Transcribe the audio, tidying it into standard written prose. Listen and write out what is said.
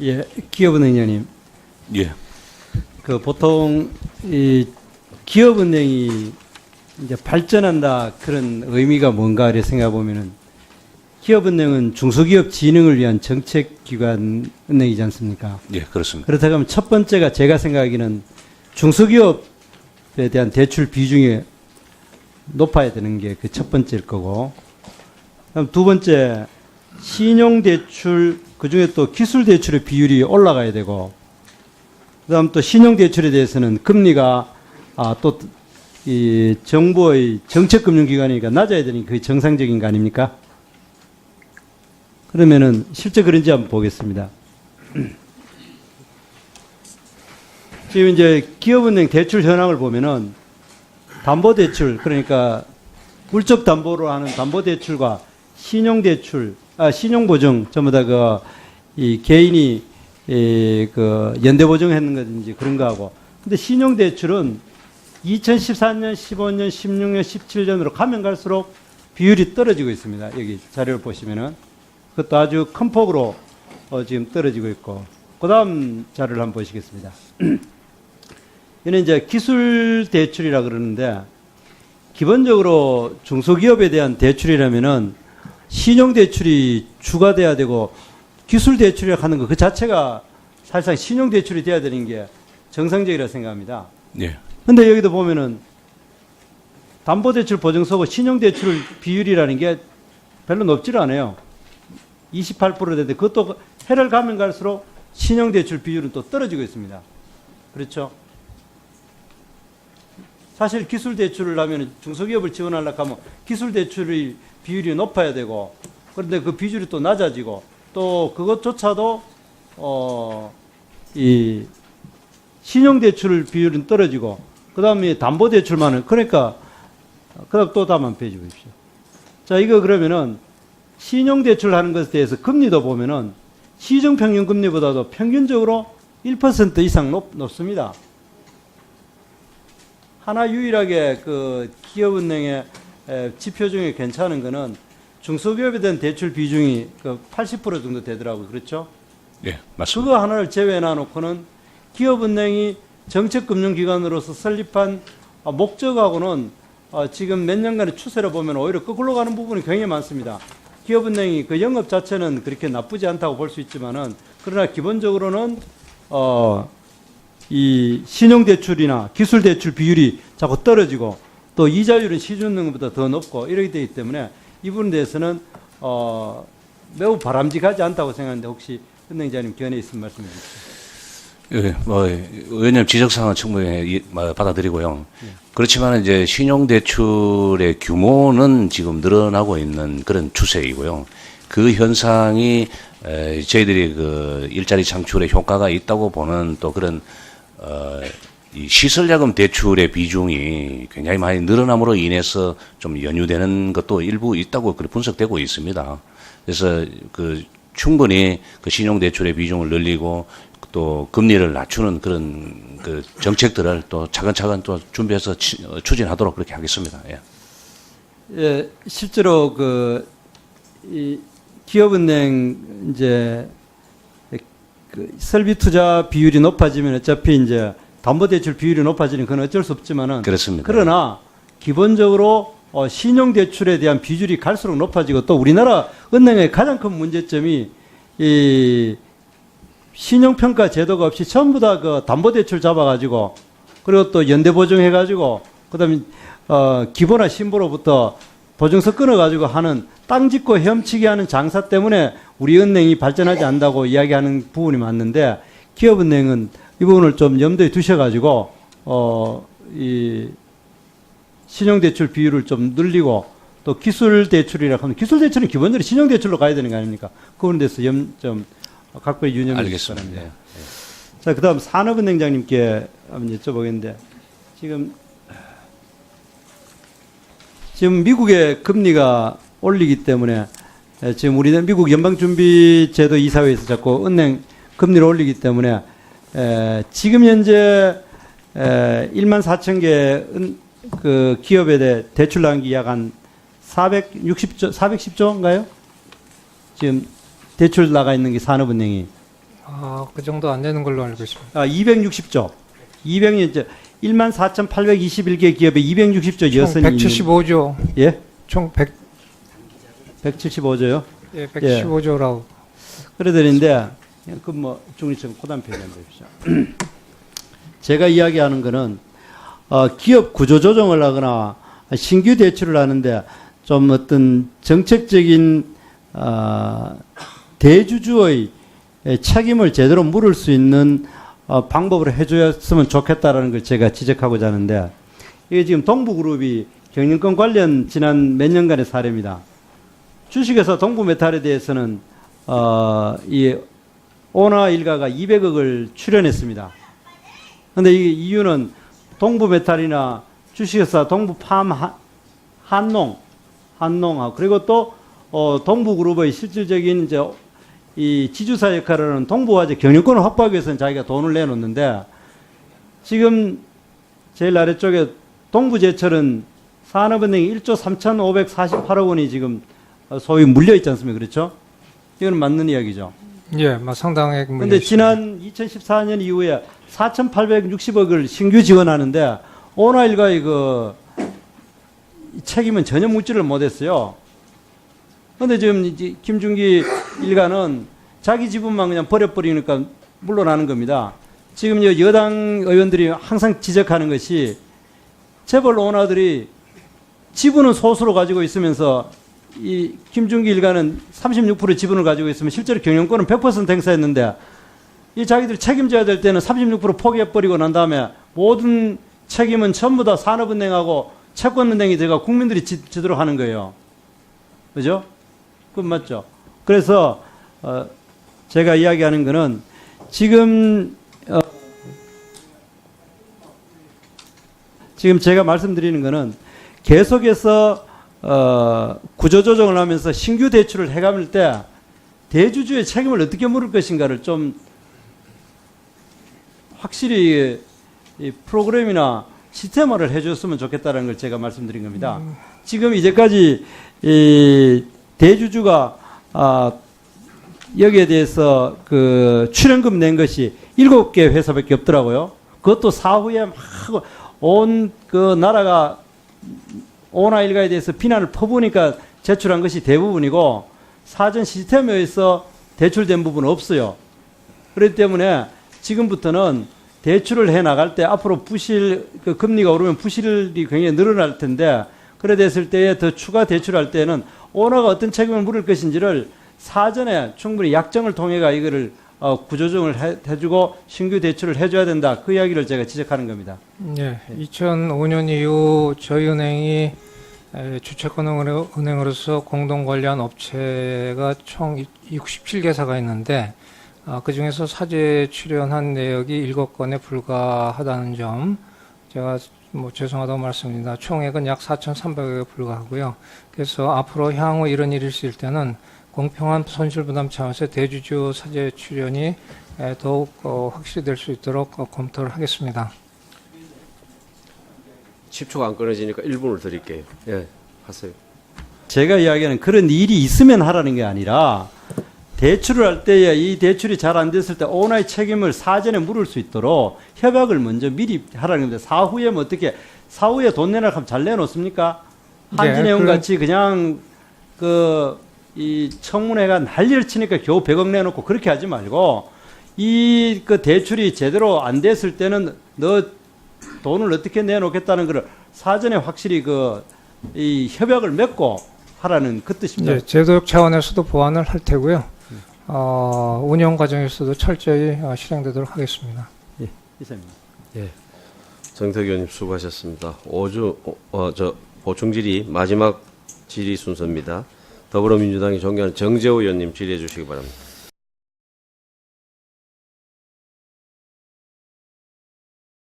예, 기업은행장님. 예. 그 보통 이 기업은행이 이제 발전한다 그런 의미가 뭔가 이렇게 생각해 보면은 기업은행은 중소기업 진흥을 위한 정책기관 은행이지 않습니까? 예, 그렇습니다. 그렇다고 하면 첫 번째가 제가 생각하기는 중소기업에 대한 대출 비중이 높아야 되는 게 그 첫 번째일 거고, 그다음 두 번째 신용대출, 그중에 또 기술대출의 비율이 올라가야 되고, 그다음 또 신용대출에 대해서는 금리가 또 이 정부의 정책금융기관이니까 낮아야 되는 게 그게 정상적인 거 아닙니까? 그러면은 실제 그런지 한번 보겠습니다. 지금 이제 기업은행 대출 현황을 보면은 담보대출, 그러니까 물적 담보로 하는 담보대출과 신용대출, 신용보증 전부 다 이 개인이 그 연대보증했는 거든지 그런 거하고, 근데 신용대출은 2014년, 15년, 16년, 17년으로 가면 갈수록 비율이 떨어지고 있습니다. 여기 자료를 보시면은 그것도 아주 큰 폭으로 지금 떨어지고 있고, 그 다음 자료를 한번 보시겠습니다. 이는 이제 기술 대출이라 그러는데, 기본적으로 중소기업에 대한 대출이라면은 신용 대출이 주가 돼야 되고, 기술 대출이라고 하는 거 그 자체가 사실상 신용 대출이 돼야 되는 게 정상적이라고 생각합니다. 예. 근데 여기도 보면은 담보대출 보증서고 신용대출 비율이라는 게 별로 높지를 않아요. 28% 되는데 그것도 해를 가면 갈수록 신용대출 비율은 또 떨어지고 있습니다. 그렇죠? 사실 기술대출을 하면 중소기업을 지원하려고 하면 기술대출의 비율이 높아야 되고, 그런데 그 비율이 또 낮아지고, 또 그것조차도 이 신용대출 비율은 떨어지고, 그 다음에 담보대출만은, 그러니까 그 다음 또 다음 한번 페이지 보십시오. 자, 이거 그러면은 신용대출 하는 것에 대해서 금리도 보면은 시중평균 금리보다도 평균적으로 1% 이상 높습니다. 하나 유일하게 그 기업은행의 지표 중에 괜찮은 거는 중소기업에 대한 대출 비중이 그 80% 정도 되더라고요. 그렇죠? 예, 맞습니다. 그거 하나를 제외해 놔놓고는 기업은행이 정책금융기관으로서 설립한 목적하고는 지금 몇 년간의 추세를 보면 오히려 거꾸로 가는 부분이 굉장히 많습니다. 기업은행이 그 영업 자체는 그렇게 나쁘지 않다고 볼 수 있지만은, 그러나 기본적으로는 이 신용대출이나 기술대출 비율이 자꾸 떨어지고, 또 이자율은 시중은행보다 더 높고 이러기 되기 때문에 이 부분에 대해서는 매우 바람직하지 않다고 생각하는데, 혹시 은행장님 견해 있으면 말씀해 주십시오. 예, 의원님 지적사항은 충분히 받아들이고요. 그렇지만 이제 신용대출의 규모는 지금 늘어나고 있는 그런 추세이고요. 그 현상이 저희들이 그 일자리 창출에 효과가 있다고 보는 또 그런 이 시설자금 대출의 비중이 굉장히 많이 늘어남으로 인해서 좀 연유되는 것도 일부 있다고 그렇게 분석되고 있습니다. 그래서 그 충분히 그 신용대출의 비중을 늘리고 또 금리를 낮추는 그런 그 정책들을 또 차근차근 또 준비해서 추진하도록 그렇게 하겠습니다. 예. 예, 실제로 이 기업은행 이제 그 설비 투자 비율이 높아지면 어차피 이제 담보대출 비율이 높아지는 건 어쩔 수 없지만은, 그렇습니다. 그러나 기본적으로 신용대출에 대한 비율이 갈수록 높아지고, 또 우리나라 은행의 가장 큰 문제점이 이 신용평가 제도가 없이 전부 다 그 담보대출 잡아가지고, 그리고 또 연대보증해가지고, 그 다음에 기보나 신보로부터 보증서 끊어가지고 하는 땅 짓고 헤엄치기 하는 장사 때문에 우리 은행이 발전하지 않는다고 이야기하는 부분이 맞는데, 기업은행은 이 부분을 좀 염두에 두셔가지고 이 신용대출 비율을 좀 늘리고, 또 기술대출이라 하면 기술대출은 기본적으로 신용대출로 가야 되는 거 아닙니까? 그런 데서 좀 각별히 유념해 주시기 바랍니다. 예. 자, 그 다음 산업은행장님께 한번 여쭤보겠는데, 지금 미국의 금리가 올리기 때문에 지금 우리는 미국 연방준비제도 이사회에서 자꾸 은행 금리를 올리기 때문에 지금 현재 1만 4천 개 그 기업에 대해 대출 단기 약 한 410조인가요? 지금 대출 나가 있는 게 산업은행이. 그 정도 안 되는 걸로 알고 있습니다. 260조. 14,821개 기업에 260조 총 예산이 175조. 예? 총 175조요? 예, 175조라고. 그래드린데 그 중립적 고단 표현 해주십시오. 제가 이야기하는 거는 기업 구조 조정을 하거나 신규 대출을 하는데 좀 어떤 정책적인 대주주의 책임을 제대로 물을 수 있는 방법으로 해줬으면 좋겠다라는 걸 제가 지적하고자 하는데, 이게 지금 동부그룹이 경영권 관련 지난 몇 년간의 사례입니다. 주식회사 동부메탈에 대해서는 이 오나 일가가 200억을 출연했습니다. 그런데 이 이유는 동부메탈이나 주식회사 동부팜 한농 그리고 또 동부그룹의 실질적인 이제 이 지주사 역할을 하는 동부화재 경영권을 확보하기 위해서는 자기가 돈을 내놓는데, 지금 제일 아래쪽에 동부제철은 산업은행이 1조 3,548억 원이 지금 소위 물려 있지 않습니까? 그렇죠? 이건 맞는 이야기죠. 예, 상당히. 그런데 지난 2014년 이후에 4,860억을 신규 지원하는데 오나일가의 그 책임은 전혀 묻지를 못했어요. 그런데 지금 이제 김준기 일가는 자기 지분만 그냥 버려버리니까 물러나는 겁니다. 지금 여당 의원들이 항상 지적하는 것이 재벌 오너들이 지분은 소수로 가지고 있으면서 이 김준기 일가는 36% 지분을 가지고 있으면 실제로 경영권은 100% 행사했는데, 이 자기들이 책임져야 될 때는 36% 포기해버리고 난 다음에 모든 책임은 전부 다 산업은행하고 채권은행이 들어가 국민들이 지도록 하는 거예요. 그죠? 그건 맞죠? 그래서 제가 이야기하는 거는 지금 제가 말씀드리는 거는 계속해서 구조조정을 하면서 신규 대출을 해감을 때 대주주의 책임을 어떻게 물을 것인가를 좀 확실히 이 프로그램이나 시스템화를 해줬으면 좋겠다는 걸 제가 말씀드린 겁니다. 지금 이제까지 이 대주주가 여기에 대해서 그 출연금 낸 것이 7개 회사밖에 없더라고요. 그것도 사후에 막 온 그 나라가 오나 일가에 대해서 비난을 퍼부으니까 제출한 것이 대부분이고, 사전 시스템에 의해서 대출된 부분은 없어요. 그렇기 때문에 지금부터는 대출을 해 나갈 때 앞으로 부실, 그 금리가 오르면 부실이 굉장히 늘어날 텐데, 그래 됐을 때에 더 추가 대출할 때는 오너가 어떤 책임을 물을 것인지를 사전에 충분히 약정을 통해가 이거를 구조정을 해주고 신규 대출을 해줘야 된다. 그 이야기를 제가 지적하는 겁니다. 예, 2005년 이후 저희 은행이 주채권은행으로서 공동 관리한 업체가 총 67개사가 있는데, 그 중에서 사제 출연한 내역이 7건에 불과하다는 점, 제가 죄송하다고 말씀드립니다. 총액은 약 4,300억에 불과하고요. 그래서 앞으로 향후 이런 일이 있을 때는 공평한 손실부담 차원에서 대주주 사제 출연이 더욱 확실히 될 수 있도록 검토를 하겠습니다. 10초가 안 끊어지니까 1분을 드릴게요. 예, 하세요. 제가 이야기하는 그런 일이 있으면 하라는 게 아니라, 대출을 할 때에 이 대출이 잘 안 됐을 때 오너의 책임을 사전에 물을 수 있도록 협약을 먼저 미리 하라는 겁니다. 사후에 어떻게, 사후에 돈 내놔 하면 잘 내놓습니까? 한진해운 같이 그냥 이 청문회가 난리를 치니까 겨우 100억 내놓고 그렇게 하지 말고, 이 그 대출이 제대로 안 됐을 때는 너 돈을 어떻게 내놓겠다는 걸 사전에 확실히 이 협약을 맺고 하라는 그 뜻입니다. 네, 제도적 차원에서도 보완을 할 테고요. 운영 과정에서도 철저히 실행되도록 하겠습니다. 예, 이상입니다. 예, 정태규 의원님 수고하셨습니다. 보충 질의 마지막 질의 순서입니다. 더불어민주당이 존경하는 정재호 의원님 질의해 주시기 바랍니다.